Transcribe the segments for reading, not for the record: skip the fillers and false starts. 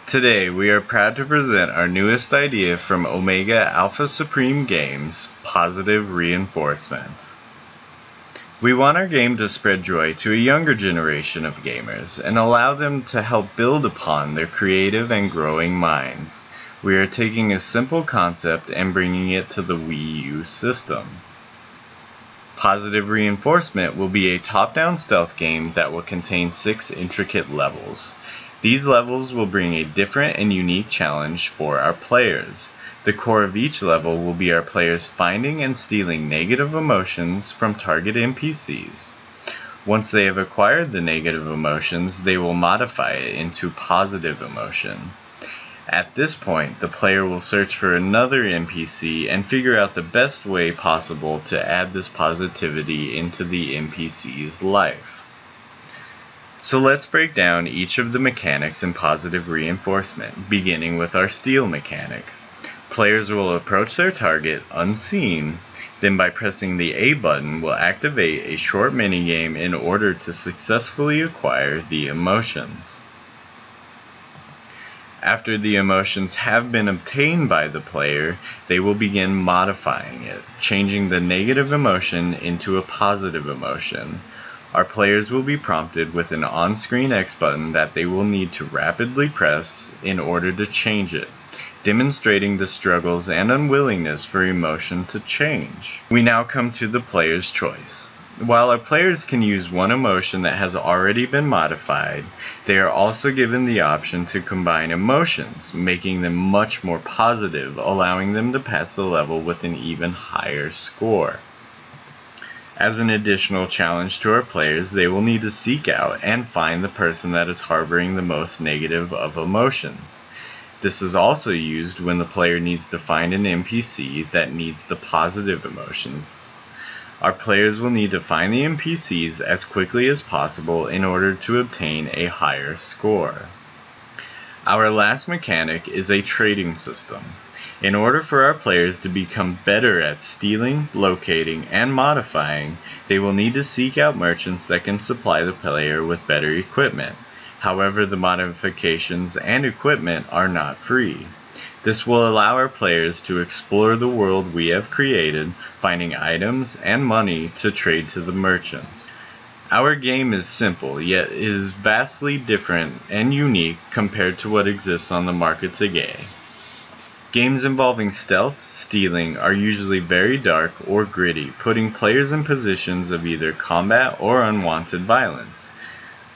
Today, we are proud to present our newest idea from Omega Alpha Supreme Games, Positive Reinforcement. We want our game to spread joy to a younger generation of gamers and allow them to help build upon their creative and growing minds. We are taking a simple concept and bringing it to the Wii U system. Positive Reinforcement will be a top-down stealth game that will contain 6 intricate levels. These levels will bring a different and unique challenge for our players. The core of each level will be our players finding and stealing negative emotions from target NPCs. Once they have acquired the negative emotions, they will modify it into positive emotion. At this point, the player will search for another NPC and figure out the best way possible to add this positivity into the NPC's life. So let's break down each of the mechanics in Positive Reinforcement, beginning with our steal mechanic. Players will approach their target unseen, then by pressing the A button will activate a short minigame in order to successfully acquire the emotions. After the emotions have been obtained by the player, they will begin modifying it, changing the negative emotion into a positive emotion. Our players will be prompted with an on-screen X button that they will need to rapidly press in order to change it, demonstrating the struggles and unwillingness for emotion to change. We now come to the player's choice. While our players can use one emotion that has already been modified, they are also given the option to combine emotions, making them much more positive, allowing them to pass the level with an even higher score. As an additional challenge to our players, they will need to seek out and find the person that is harboring the most negative of emotions. This is also used when the player needs to find an NPC that needs the positive emotions. Our players will need to find the NPCs as quickly as possible in order to obtain a higher score. Our last mechanic is a trading system. In order for our players to become better at stealing, locating, and modifying, they will need to seek out merchants that can supply the player with better equipment. However, the modifications and equipment are not free. This will allow our players to explore the world we have created, finding items and money to trade to the merchants. Our game is simple, yet is vastly different and unique compared to what exists on the market today. Games involving stealth, stealing are usually very dark or gritty, putting players in positions of either combat or unwanted violence.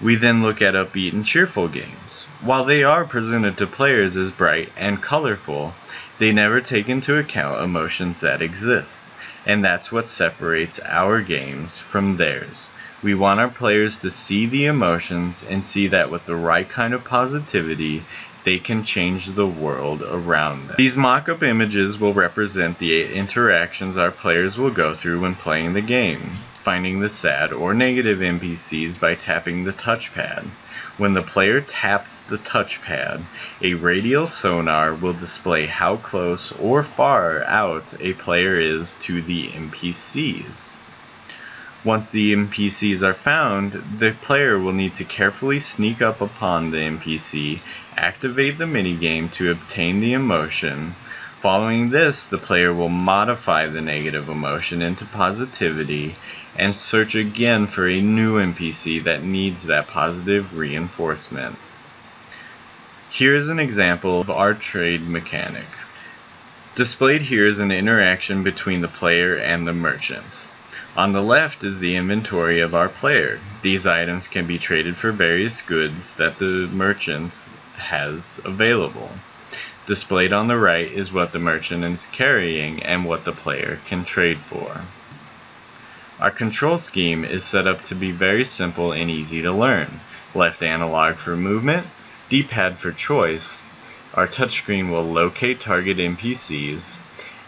We then look at upbeat and cheerful games. While they are presented to players as bright and colorful, they never take into account emotions that exist, and that's what separates our games from theirs. We want our players to see the emotions and see that with the right kind of positivity, they can change the world around them. These mock-up images will represent the interactions our players will go through when playing the game, finding the sad or negative NPCs by tapping the touchpad. When the player taps the touchpad, a radial sonar will display how close or far out a player is to the NPCs. Once the NPCs are found, the player will need to carefully sneak up upon the NPC, activate the minigame to obtain the emotion. Following this, the player will modify the negative emotion into positivity and search again for a new NPC that needs that positive reinforcement. Here is an example of our trade mechanic. Displayed here is an interaction between the player and the merchant. On the left is the inventory of our player. These items can be traded for various goods that the merchant has available. Displayed on the right is what the merchant is carrying and what the player can trade for. Our control scheme is set up to be very simple and easy to learn. Left analog for movement, D-pad for choice. Our touchscreen will locate target NPCs.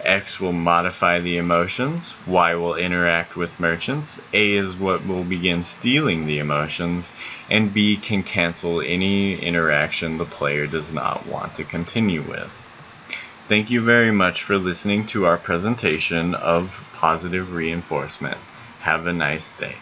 X will modify the emotions, Y will interact with merchants, A is what will begin stealing the emotions, and B can cancel any interaction the player does not want to continue with. Thank you very much for listening to our presentation of Positive Reinforcement. Have a nice day.